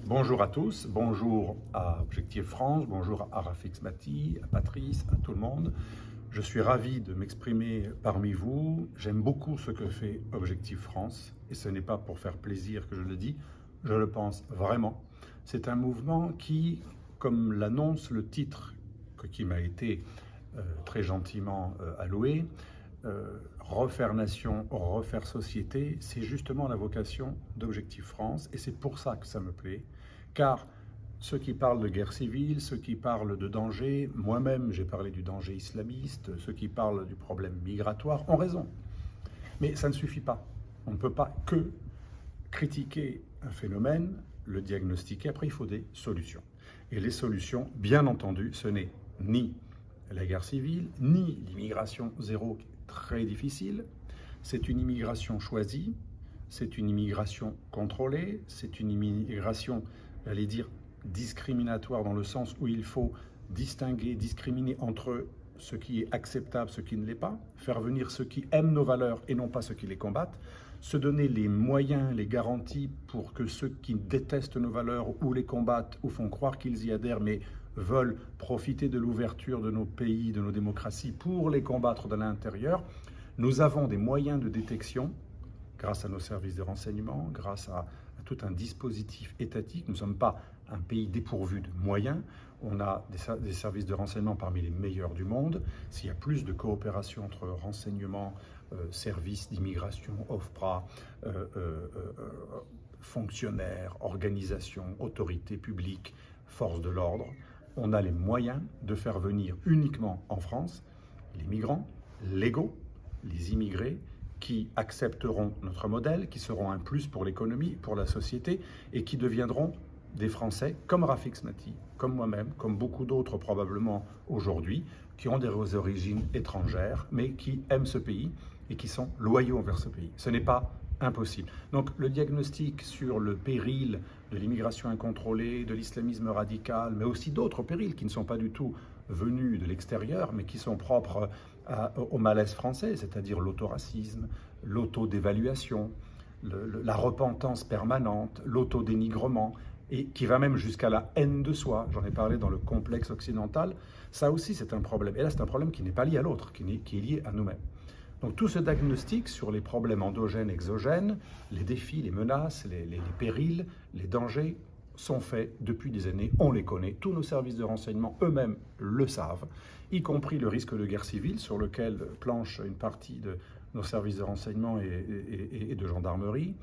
Bonjour à tous, bonjour à Objectif France, bonjour à Rafik Smati, à Patrice, à tout le monde. Je suis ravi de m'exprimer parmi vous. J'aime beaucoup ce que fait Objectif France et ce n'est pas pour faire plaisir que je le dis, je le pense vraiment. C'est un mouvement qui, comme l'annonce le titre qui m'a été très gentiment alloué, refaire nation, refaire société, c'est justement la vocation d'Objectif France et c'est pour ça que ça me plaît, car ceux qui parlent de guerre civile, ceux qui parlent de danger, moi-même j'ai parlé du danger islamiste, ceux qui parlent du problème migratoire ont raison. Mais ça ne suffit pas. On ne peut pas que critiquer un phénomène, le diagnostiquer, après il faut des solutions. Et les solutions, bien entendu, ce n'est ni la guerre civile, ni l'immigration zéro, qui est très difficile. C'est une immigration choisie, c'est une immigration contrôlée, c'est une immigration, j'allais dire, discriminatoire dans le sens où il faut distinguer, discriminer entre ce qui est acceptable, ce qui ne l'est pas, faire venir ceux qui aiment nos valeurs et non pas ceux qui les combattent, se donner les moyens, les garanties pour que ceux qui détestent nos valeurs ou les combattent ou font croire qu'ils y adhèrent, mais veulent profiter de l'ouverture de nos pays, de nos démocraties pour les combattre de l'intérieur. Nous avons des moyens de détection grâce à nos services de renseignement, grâce à tout un dispositif étatique. Nous ne sommes pas un pays dépourvu de moyens. On a des services de renseignement parmi les meilleurs du monde. S'il y a plus de coopération entre renseignement, services d'immigration, OFPRA, fonctionnaires, organisations, autorités publiques, forces de l'ordre, on a les moyens de faire venir uniquement en France les migrants légaux, les immigrés, qui accepteront notre modèle, qui seront un plus pour l'économie, pour la société, et qui deviendront des Français, comme Rafik Smati, comme moi-même, comme beaucoup d'autres probablement aujourd'hui, qui ont des origines étrangères, mais qui aiment ce pays et qui sont loyaux envers ce pays. Ce n'est pas impossible. Donc le diagnostic sur le péril de l'immigration incontrôlée, de l'islamisme radical, mais aussi d'autres périls qui ne sont pas du tout venus de l'extérieur, mais qui sont propres au malaise français, c'est-à-dire l'autoracisme, l'autodévaluation, la repentance permanente, l'autodénigrement, et qui va même jusqu'à la haine de soi. J'en ai parlé dans le complexe occidental. Ça aussi, c'est un problème. Et là, c'est un problème qui n'est pas lié à l'autre, qui est lié à nous-mêmes. Donc tout ce diagnostic sur les problèmes endogènes, exogènes, les défis, les menaces, les périls, les dangers sont faits depuis des années, on les connaît, tous nos services de renseignement eux-mêmes le savent, y compris le risque de guerre civile sur lequel planche une partie de nos services de renseignement et de gendarmerie.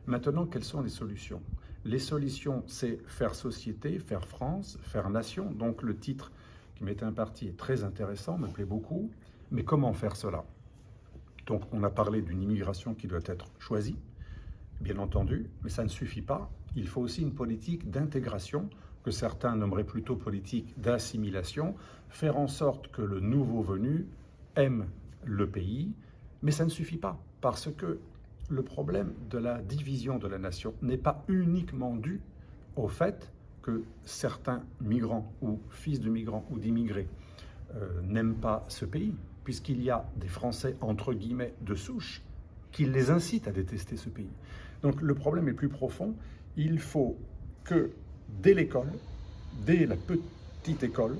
Maintenant, quelles sont les solutions? Les solutions, c'est faire société, faire France, faire nation. Donc le titre qui m'est imparti est très intéressant, me plaît beaucoup. Mais comment faire cela? Donc on a parlé d'une immigration qui doit être choisie, bien entendu, mais ça ne suffit pas. Il faut aussi une politique d'intégration, que certains nommeraient plutôt politique d'assimilation, faire en sorte que le nouveau venu aime le pays, mais ça ne suffit pas, parce que le problème de la division de la nation n'est pas uniquement dû au fait que certains migrants ou fils de migrants ou d'immigrés n'aiment pas ce pays, puisqu'il y a des Français, entre guillemets, de souche, qui les incitent à détester ce pays. Donc le problème est plus profond. Il faut que dès l'école, dès la petite école,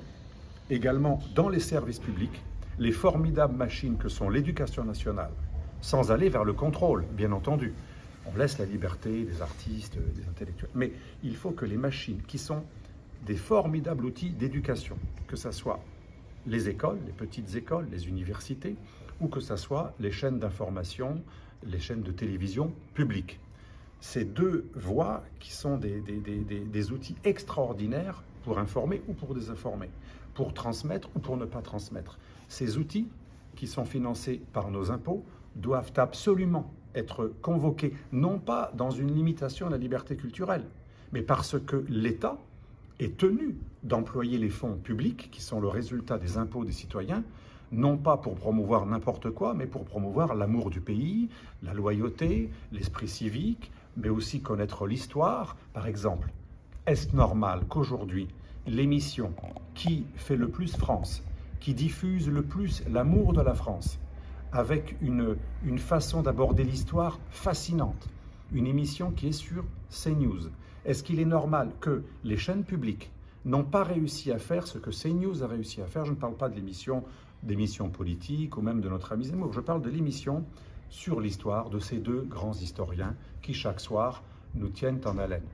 également dans les services publics, les formidables machines que sont l'éducation nationale, sans aller vers le contrôle, bien entendu. On laisse la liberté des artistes, des intellectuels. Mais il faut que les machines, qui sont des formidables outils d'éducation, que ce soit les écoles, les petites écoles, les universités, ou que ce soit les chaînes d'information, les chaînes de télévision publiques. Ces deux voies qui sont des outils extraordinaires pour informer ou pour désinformer, pour transmettre ou pour ne pas transmettre. Ces outils qui sont financés par nos impôts doivent absolument être convoqués, non pas dans une limitation à la liberté culturelle, mais parce que l'État est tenu d'employer les fonds publics, qui sont le résultat des impôts des citoyens, non pas pour promouvoir n'importe quoi, mais pour promouvoir l'amour du pays, la loyauté, l'esprit civique, mais aussi connaître l'histoire. Par exemple, est-ce normal qu'aujourd'hui, l'émission qui fait le plus France, qui diffuse le plus l'amour de la France, avec une façon d'aborder l'histoire fascinante, une émission qui est sur CNews, Est-ce qu'il est normal que les chaînes publiques n'ont pas réussi à faire ce que CNews a réussi à faire? Je ne parle pas de d'émissions politiques ou même de notre ami Zemmour. Je parle de l'émission sur l'histoire de ces deux grands historiens qui, chaque soir, nous tiennent en haleine.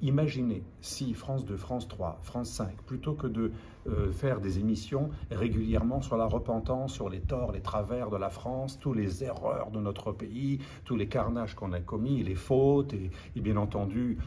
Imaginez si France 2, France 3, France 5, plutôt que de faire des émissions régulièrement sur la repentance, sur les torts, les travers de la France, toutes les erreurs de notre pays, tous les carnages qu'on a commis, les fautes et bien entendu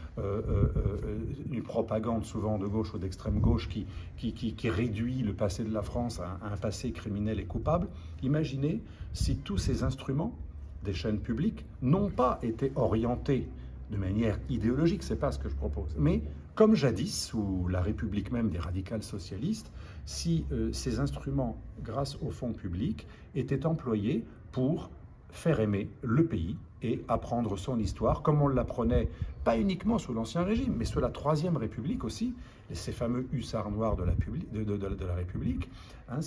une propagande souvent de gauche ou d'extrême gauche qui réduit le passé de la France à un passé criminel et coupable. Imaginez si tous ces instruments des chaînes publiques n'ont pas été orientés de manière idéologique, c'est pas ce que je propose. Mais comme jadis, sous la République même des radicals socialistes, si ces instruments, grâce au fonds public, étaient employés pour faire aimer le pays et apprendre son histoire, comme on l'apprenait pas uniquement sous l'Ancien Régime, mais sous la Troisième République aussi, ces fameux hussards noirs de la République. Hein,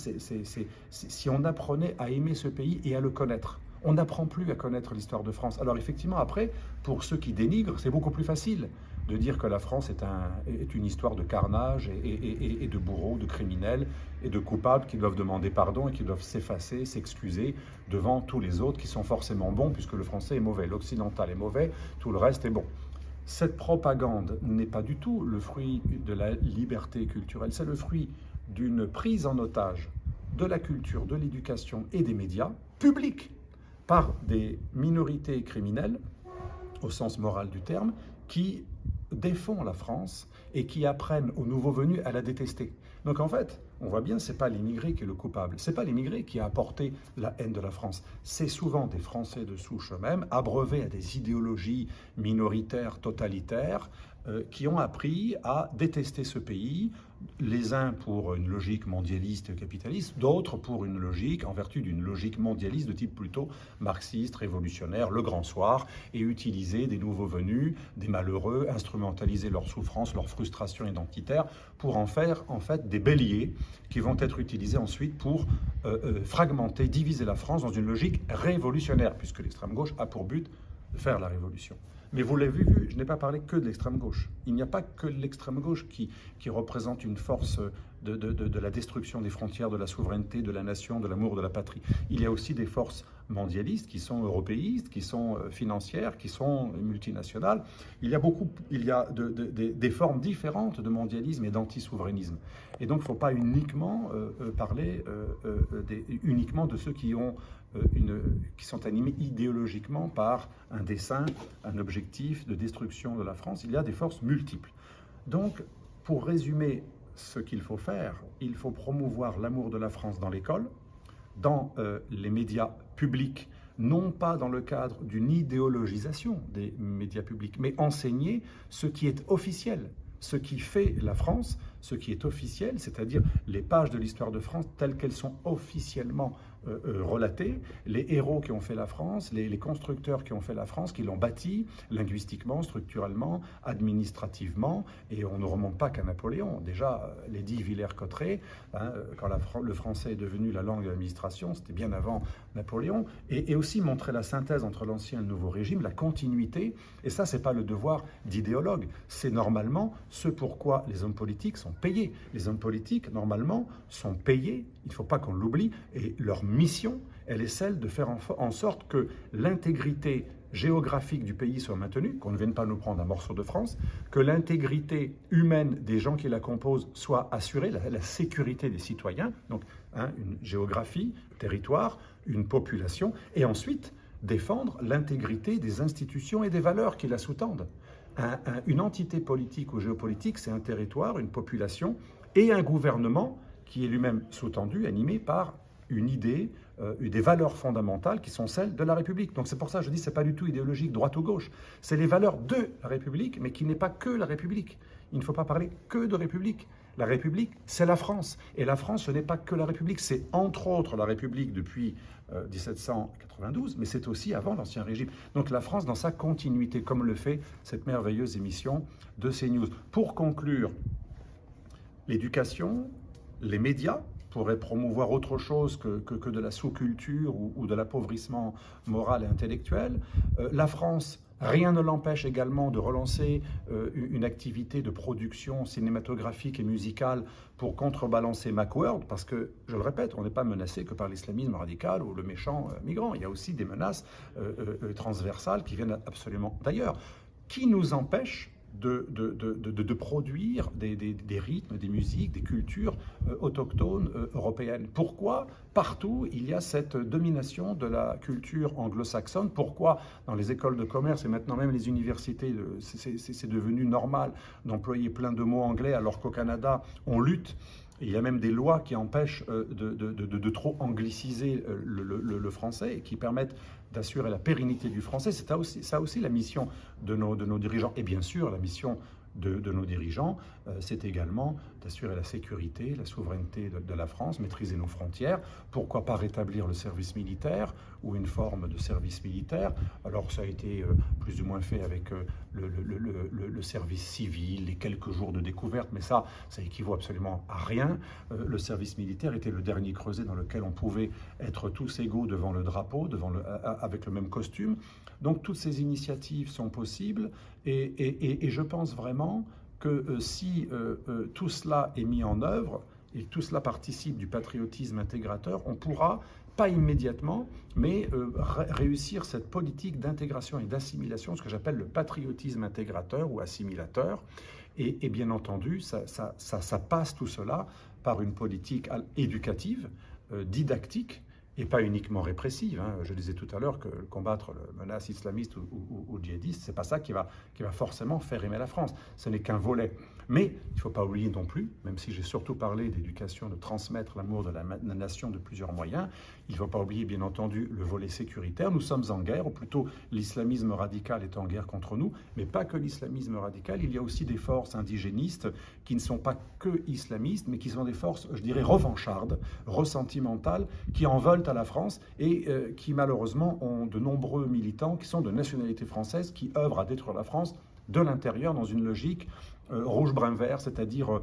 si on apprenait à aimer ce pays et à le connaître, on n'apprend plus à connaître l'histoire de France. Alors effectivement, après, pour ceux qui dénigrent, c'est beaucoup plus facile de dire que la France est une histoire de carnage et de bourreaux, de criminels et de coupables qui doivent demander pardon et qui doivent s'effacer, s'excuser devant tous les autres qui sont forcément bons, puisque le français est mauvais, l'occidental est mauvais, tout le reste est bon. Cette propagande n'est pas du tout le fruit de la liberté culturelle, c'est le fruit d'une prise en otage de la culture, de l'éducation et des médias publics par des minorités criminelles, au sens moral du terme, qui défont la France et qui apprennent aux nouveaux venus à la détester. Donc en fait, on voit bien, c'est pas l'immigré qui est le coupable, c'est pas l'immigré qui a apporté la haine de la France, c'est souvent des Français de souche eux-mêmes, abreuvés à des idéologies minoritaires, totalitaires, qui ont appris à détester ce pays, les uns pour une logique mondialiste capitaliste, d'autres pour une logique, en vertu d'une logique mondialiste de type plutôt marxiste, révolutionnaire, le grand soir, et utiliser des nouveaux venus, des malheureux, instrumentaliser leur souffrance, leur frustration identitaire, pour en faire en fait des béliers qui vont être utilisés ensuite pour fragmenter, diviser la France dans une logique révolutionnaire, puisque l'extrême gauche a pour but de faire la révolution. Mais vous l'avez vu, je n'ai pas parlé que de l'extrême gauche. Il n'y a pas que l'extrême gauche qui représente une force de la destruction des frontières, de la souveraineté, de la nation, de l'amour de la patrie. Il y a aussi des forces mondialistes qui sont européistes, qui sont financières, qui sont multinationales. Il y a des formes différentes de mondialisme et d'anti-souverainisme. Et donc, il ne faut pas uniquement parler uniquement de ceux qui sont animés idéologiquement par un dessein, un objectif de destruction de la France. Il y a des forces multiples. Donc, pour résumer ce qu'il faut faire, il faut promouvoir l'amour de la France dans l'école, dans les médias publics, non pas dans le cadre d'une idéologisation des médias publics, mais enseigner ce qui est officiel, ce qui fait la France, ce qui est officiel, c'est-à-dire les pages de l'histoire de France telles qu'elles sont officiellement relatées, les héros qui ont fait la France, les constructeurs qui ont fait la France, qui l'ont bâtie linguistiquement, structurellement, administrativement, et on ne remonte pas qu'à Napoléon. Déjà, l'édit Villers-Cotterêts, hein, quand le français est devenu la langue de l'administration, c'était bien avant Napoléon, et aussi montrer la synthèse entre l'ancien et le nouveau régime, la continuité, et ça, c'est pas le devoir d'idéologue, c'est normalement ce pourquoi les hommes politiques sont payés. Les hommes politiques, normalement, sont payés, il ne faut pas qu'on l'oublie, et leur mission, elle est celle de faire en sorte que l'intégrité géographique du pays soit maintenue, qu'on ne vienne pas nous prendre un morceau de France, que l'intégrité humaine des gens qui la composent soit assurée, la sécurité des citoyens, donc une géographie, territoire, une population, et ensuite défendre l'intégrité des institutions et des valeurs qui la sous-tendent. Une entité politique ou géopolitique, c'est un territoire, une population et un gouvernement qui est lui-même sous-tendu, animé par une idée, des valeurs fondamentales qui sont celles de la République. Donc c'est pour ça que je dis que ce n'est pas du tout idéologique, droite ou gauche. C'est les valeurs de la République, mais qui n'est pas que la République. Il ne faut pas parler que de République. La République, c'est la France. Et la France, ce n'est pas que la République. C'est entre autres la République depuis 1792, mais c'est aussi avant l'Ancien Régime. Donc la France dans sa continuité, comme le fait cette merveilleuse émission de CNews. Pour conclure, l'éducation, les médias pourraient promouvoir autre chose que de la sous-culture ou de l'appauvrissement moral et intellectuel. La France Rien ne l'empêche également de relancer une activité de production cinématographique et musicale pour contrebalancer Macworld, parce que, je le répète, on n'est pas menacé que par l'islamisme radical ou le méchant migrant. Il y a aussi des menaces transversales qui viennent absolument d'ailleurs. Qui nous empêche de produire des rythmes, des musiques, des cultures autochtones européennes? Pourquoi partout il y a cette domination de la culture anglo-saxonne? Pourquoi dans les écoles de commerce et maintenant même les universités, c'est devenu normal d'employer plein de mots anglais alors qu'au Canada on lutte? Il y a même des lois qui empêchent de trop angliciser le français et qui permettent d'assurer la pérennité du français. C'est ça aussi la mission de nos dirigeants. Et bien sûr, la mission de nos dirigeants, c'est également d'assurer la sécurité, la souveraineté de la France, maîtriser nos frontières. Pourquoi pas rétablir le service militaire ou une forme de service militaire? Alors ça a été plus ou moins fait avec le service civil, les quelques jours de découverte, mais ça équivaut absolument à rien. Le service militaire était le dernier creuset dans lequel on pouvait être tous égaux devant le drapeau, avec le même costume. Donc toutes ces initiatives sont possibles et je pense vraiment que si tout cela est mis en œuvre et que tout cela participe du patriotisme intégrateur, on pourra, pas immédiatement, mais réussir cette politique d'intégration et d'assimilation, ce que j'appelle le patriotisme intégrateur ou assimilateur. Et bien entendu, ça passe tout cela par une politique éducative, didactique, et pas uniquement répressive. Je disais tout à l'heure que combattre la menace islamiste ou djihadiste, c'est pas ça qui va forcément faire aimer la France. Ce n'est qu'un volet. Mais il ne faut pas oublier non plus, même si j'ai surtout parlé d'éducation, de transmettre l'amour de la nation de plusieurs moyens, il ne faut pas oublier bien entendu le volet sécuritaire. Nous sommes en guerre, ou plutôt l'islamisme radical est en guerre contre nous, mais pas que l'islamisme radical, il y a aussi des forces indigénistes qui ne sont pas que islamistes, mais qui sont des forces, je dirais, revanchardes, ressentimentales, qui en veulent à la France et qui malheureusement ont de nombreux militants qui sont de nationalité française, qui œuvrent à détruire la France de l'intérieur dans une logique rouge-brun-vert, c'est-à-dire,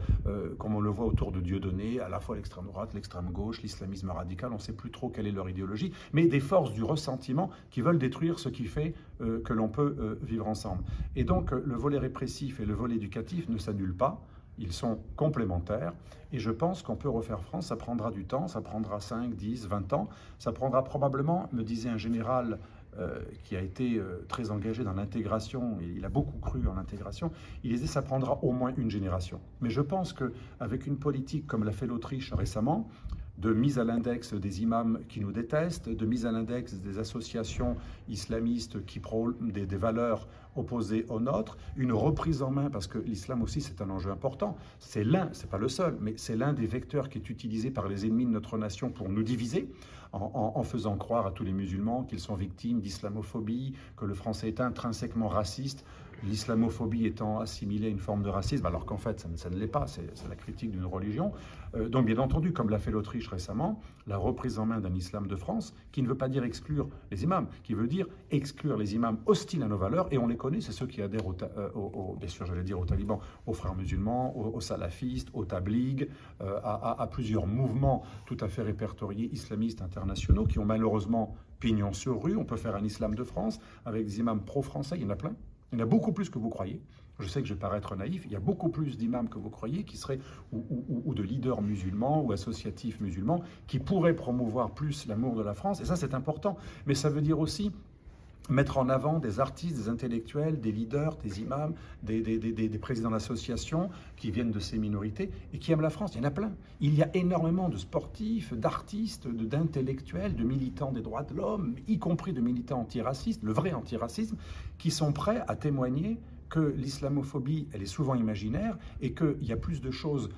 comme on le voit autour de Dieudonné, à la fois l'extrême droite, l'extrême gauche, l'islamisme radical, on ne sait plus trop quelle est leur idéologie, mais des forces du ressentiment qui veulent détruire ce qui fait que l'on peut vivre ensemble. Et donc, le volet répressif et le volet éducatif ne s'annulent pas, ils sont complémentaires, et je pense qu'on peut refaire France, ça prendra du temps, ça prendra 5, 10, 20 ans, ça prendra probablement, me disait un général qui a été très engagé dans l'intégration, et il a beaucoup cru en l'intégration, il disait ça prendra au moins une génération. Mais je pense qu'avec une politique comme l'a fait l'Autriche récemment, de mise à l'index des imams qui nous détestent, de mise à l'index des associations islamistes qui prônent des valeurs opposées aux nôtres, une reprise en main, parce que l'islam aussi c'est un enjeu important, c'est pas le seul, mais c'est l'un des vecteurs qui est utilisé par les ennemis de notre nation pour nous diviser, en faisant croire à tous les musulmans qu'ils sont victimes d'islamophobie, que le français est intrinsèquement raciste, l'islamophobie étant assimilée à une forme de racisme, alors qu'en fait ça ne l'est pas, c'est la critique d'une religion. Donc bien entendu, comme l'a fait l'Autriche récemment, la reprise en main d'un islam de France, qui ne veut pas dire exclure les imams, qui veut dire exclure les imams hostiles à nos valeurs, et on les connaît, c'est ceux qui adhèrent bien sûr j'allais dire aux talibans, aux frères musulmans, aux salafistes, aux tabligh, à plusieurs mouvements tout à fait répertoriés islamistes internationaux, qui ont malheureusement pignon sur rue. On peut faire un islam de France avec des imams pro-français, il y en a plein. Il y en a beaucoup plus que vous croyez. Je sais que je vais paraître naïf, il y a beaucoup plus d'imams que vous croyez qui seraient, ou de leaders musulmans ou associatifs musulmans, qui pourraient promouvoir plus l'amour de la France. Et ça, c'est important. Mais ça veut dire aussi mettre en avant des artistes, des intellectuels, des leaders, des imams, des présidents d'associations qui viennent de ces minorités et qui aiment la France. Il y en a plein. Il y a énormément de sportifs, d'artistes, d'intellectuels, de militants des droits de l'homme, y compris de militants antiracistes, le vrai antiracisme, qui sont prêts à témoigner que l'islamophobie, elle est souvent imaginaire et qu'il y a plus de choses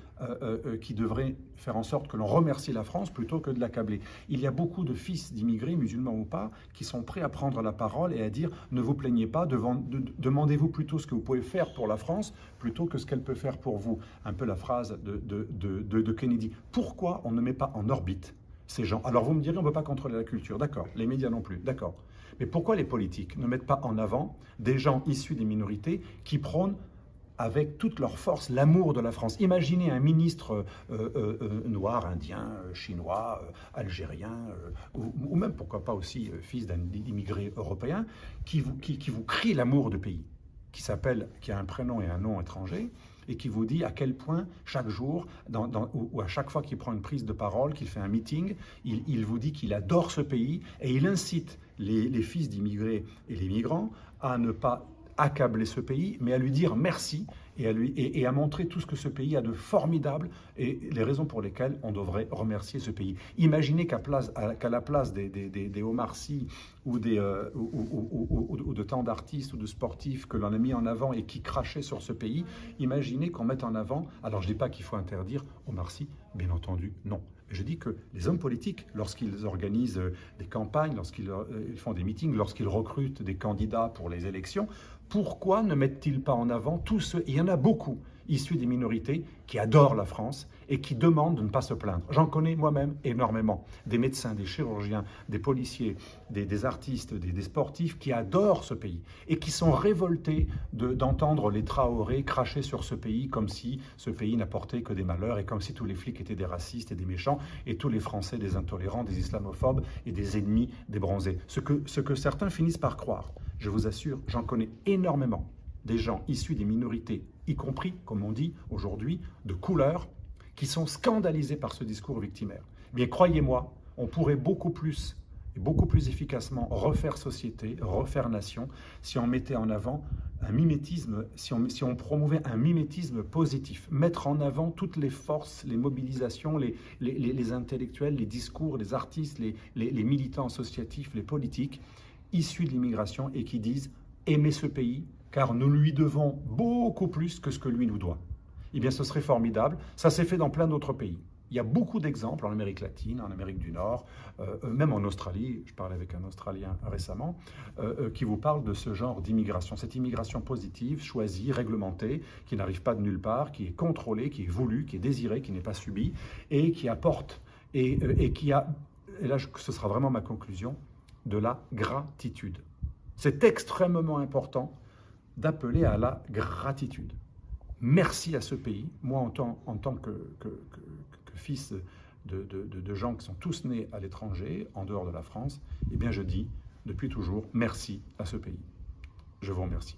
qui devraient faire en sorte que l'on remercie la France plutôt que de l'accabler. Il y a beaucoup de fils d'immigrés, musulmans ou pas, qui sont prêts à prendre la parole et à dire « ne vous plaignez pas, demandez-vous plutôt ce que vous pouvez faire pour la France plutôt que ce qu'elle peut faire pour vous ». Un peu la phrase de Kennedy. Pourquoi on ne met pas en orbite ces gens? Alors vous me direz, on ne peut pas contrôler la culture, d'accord, les médias non plus, d'accord. Mais pourquoi les politiques ne mettent pas en avant des gens issus des minorités qui prônent avec toute leur force l'amour de la France. Imaginez un ministre noir, indien, chinois, algérien, ou même pourquoi pas aussi fils d'un immigré européen, qui vous crie l'amour du pays, qui a un prénom et un nom étranger, et qui vous dit à quel point chaque jour, ou à chaque fois qu'il prend une prise de parole, qu'il fait un meeting, il vous dit qu'il adore ce pays, et il incite les fils d'immigrés et les migrants à ne pas accabler ce pays, mais à lui dire merci et à montrer tout ce que ce pays a de formidable et les raisons pour lesquelles on devrait remercier ce pays. Imaginez qu'à la place des Omar Sy ou de tant d'artistes ou de sportifs que l'on a mis en avant et qui crachaient sur ce pays, imaginez qu'on mette en avant, alors je ne dis pas qu'il faut interdire Omar Sy, bien entendu, non. Je dis que les hommes politiques, lorsqu'ils organisent des campagnes, lorsqu'ils font des meetings, lorsqu'ils recrutent des candidats pour les élections, pourquoi ne mettent-ils pas en avant tous ceux, et il y en a beaucoup, issus des minorités, qui adorent la France et qui demandent de ne pas se plaindre. J'en connais moi-même énormément. Des médecins, des chirurgiens, des policiers, des artistes, des sportifs qui adorent ce pays et qui sont révoltés d'entendre les Traoré cracher sur ce pays comme si ce pays n'apportait que des malheurs et comme si tous les flics étaient des racistes et des méchants et tous les Français des intolérants, des islamophobes et des ennemis des bronzés. Ce que certains finissent par croire. Je vous assure, j'en connais énormément des gens issus des minorités, y compris, comme on dit aujourd'hui, de couleur, qui sont scandalisés par ce discours victimaire. Bien, croyez-moi, on pourrait beaucoup plus et beaucoup plus efficacement refaire société, refaire nation, si on mettait en avant un mimétisme, si on promouvait un mimétisme positif, mettre en avant toutes les forces, les mobilisations, les intellectuels, les discours, les artistes, les militants associatifs, les politiques, issus de l'immigration et qui disent « aimer ce pays », car nous lui devons beaucoup plus que ce que lui nous doit. Eh bien, ce serait formidable. Ça s'est fait dans plein d'autres pays. Il y a beaucoup d'exemples en Amérique latine, en Amérique du Nord, même en Australie. Je parlais avec un Australien récemment qui vous parle de ce genre d'immigration. Cette immigration positive, choisie, réglementée, qui n'arrive pas de nulle part, qui est contrôlée, qui est voulue, qui est désirée, qui n'est pas subie et qui apporte, et qui a, et là ce sera vraiment ma conclusion, de la gratitude. C'est extrêmement important d'appeler à la gratitude. Merci à ce pays. Moi, en tant que fils de gens qui sont tous nés à l'étranger, en dehors de la France, eh bien je dis depuis toujours merci à ce pays. Je vous remercie.